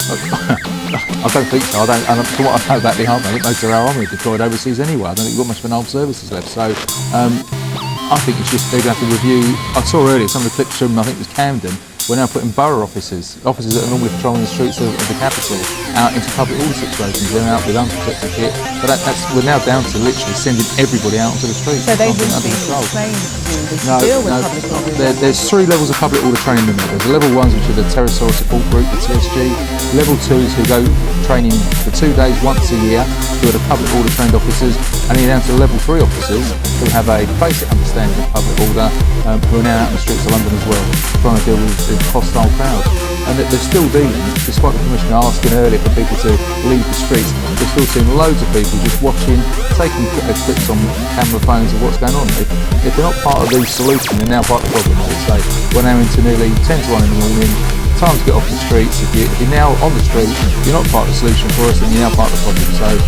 I don't think so. From what I know about the army, I think most of our army are deployed overseas anyway. I don't think we've got much of an armed services left. So I think it's just they're going to have to review. I saw earlier some of the clips from, I think it was Camden. We're now putting borough officers that are normally patrolling the streets of the capital, out into public order situations. They're out with unprotected kit. But we're now down to literally sending everybody out onto the streets. So they wouldn't be trained to deal with public order? There's 3 levels of public order training in there. There's the level 1s, which are the Terror Support Group, the TSG. Level 2s who go training for 2 days once a year, who are the public order trained officers, and then down to the level 3 officers who have a basic understanding of public order, who are now out in the streets of London as well, trying to deal with hostile crowds. And they're still dealing, despite the Commissioner asking earlier for people to leave the streets, we're still seeing loads of people just watching, taking clips on camera phones of what's going on. If they're not part of the solution, they're now part of the problem, I would say. We're now into nearly 10 to 1 in the morning, time to get off the streets. If you're now on the street, you're not part of the solution for us, and you're now part of the problem.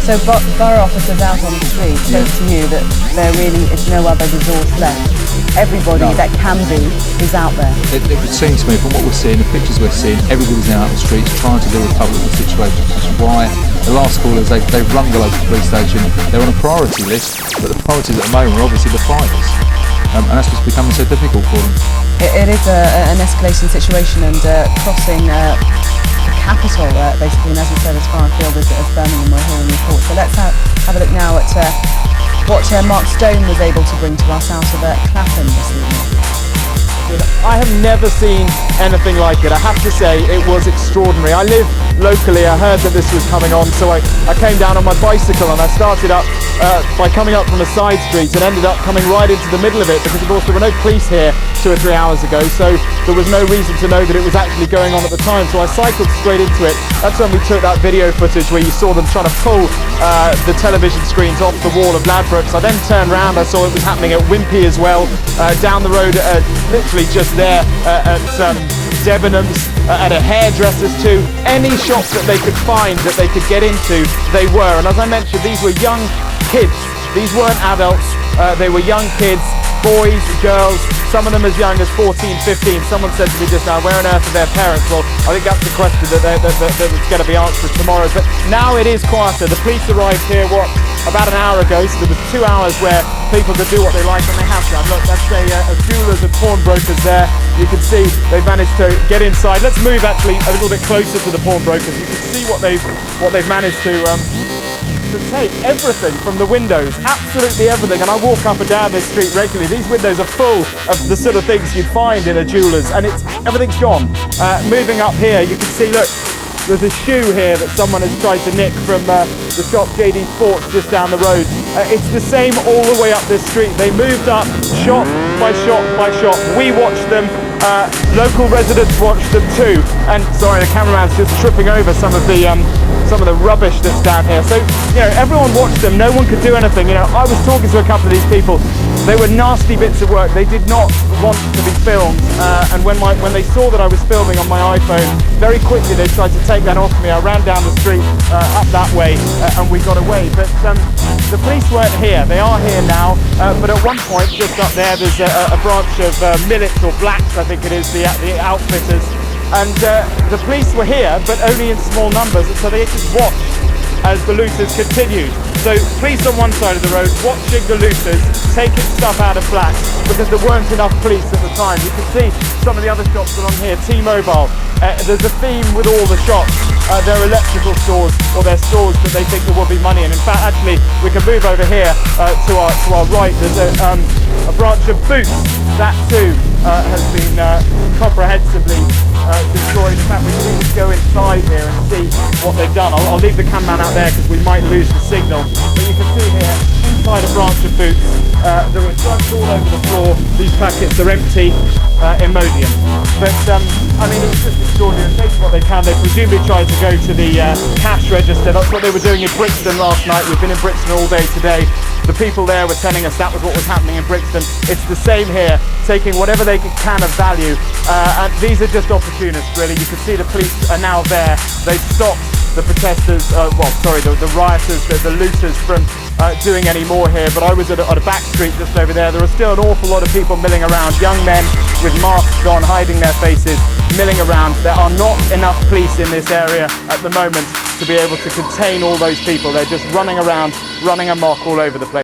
So borough officers out on the street says to you that there really is no other resource left. Everybody that can be is out there. It would seem to me, from what we're seeing, the pictures we're seeing, everybody's now out on the streets trying to deal with public situations, which is why the last callers, they've rung the local police station. They're on a priority list, but the priorities at the moment are obviously the fires. And that's what's becoming so difficult for them. It is an escalation situation, and crossing the capital, basically, and as we said, as far afield as Birmingham, we're hearing reports. So let's have a look now at what Mark Stone was able to bring to us out of Clapham this evening. I have never seen anything like it. I have to say it was extraordinary. I live locally, I heard that this was coming on, so I came down on my bicycle and I started up by coming up from a side street and ended up coming right into the middle of it, because of course there were no police here 2 or 3 hours ago, so there was no reason to know that it was actually going on at the time, so I cycled straight into it. That's when we took that video footage where you saw them trying to pull the television screens off the wall of Ladbrokes. I then turned round, I saw it was happening at Wimpy as well, down the road, literally just there at Debenhams, at a hairdresser's too. Any shop that they could find that they could get into, they were. And as I mentioned, these were young kids. These weren't adults, they were young kids, boys, girls, some of them as young as 14, 15. Someone said to me just now, where on earth are their parents? Well, I think that's the question that's going to be answered tomorrow. But now it is quieter. The police arrived here, about an hour ago, so there was 2 hours where people could do what they like, and they have done. Look, that's a jewellers and pawnbrokers there. You can see they've managed to get inside. Let's move actually a little bit closer to the pawnbrokers. You can see what they've managed to take everything from the windows, absolutely everything. And I walk up and down this street regularly. These windows are full of the sort of things you'd find in a jeweller's, and everything's gone. Moving up here, you can see, look, there's a shoe here that someone has tried to nick from the shop JD Sports just down the road. It's the same all the way up this street. They moved up shop by shop by shop. We watched them. Local residents watched them too. And sorry, the cameraman's just tripping over some of the rubbish that's down here. So, you know, everyone watched them. No one could do anything. You know, I was talking to a couple of these people. They were nasty bits of work. They did not want to be filmed. And when they saw that I was filming on my iPhone, very quickly they tried to take that off me. I ran down the street up that way and we got away. But the police weren't here. They are here now. But at one point, just up there, there's a branch of Millets or Blacks, I think it is, the outfitters. And the police were here, but only in small numbers, and so they just watched as the looters continued. So police on one side of the road watching the looters taking stuff out of Blacks, because there weren't enough police at the time. You can see some of the other shops along here, T-Mobile. There's a theme with all the shops. They're electrical stores, or they're stores that they think there will be money in. In fact, actually, we can move over here to our right. There's a branch of Boots. That too has been comprehensively destroyed. In fact, we can just go inside here and see what they've done. I'll leave the cameraman out there because we might lose the signal. But you can see here, inside a branch of Boots, there are drugs all over the floor. These packets are empty, Imodium. But, I mean, it's just extraordinary. They're taking what they can. They presumably tried to go to the cash register. That's what they were doing in Brixton last night. We've been in Brixton all day today. The people there were telling us that was what was happening in Brixton. It's the same here, taking whatever they can of value. And these are just opportunists, really. You can see the police are now there. They've stopped the protesters, the rioters, the looters from doing any more here. But I was at a back street just over there. There are still an awful lot of people milling around, young men with masks on, hiding their faces. milling around. There are not enough police in this area at the moment to be able to contain all those people. They're just running around, running amok all over the place.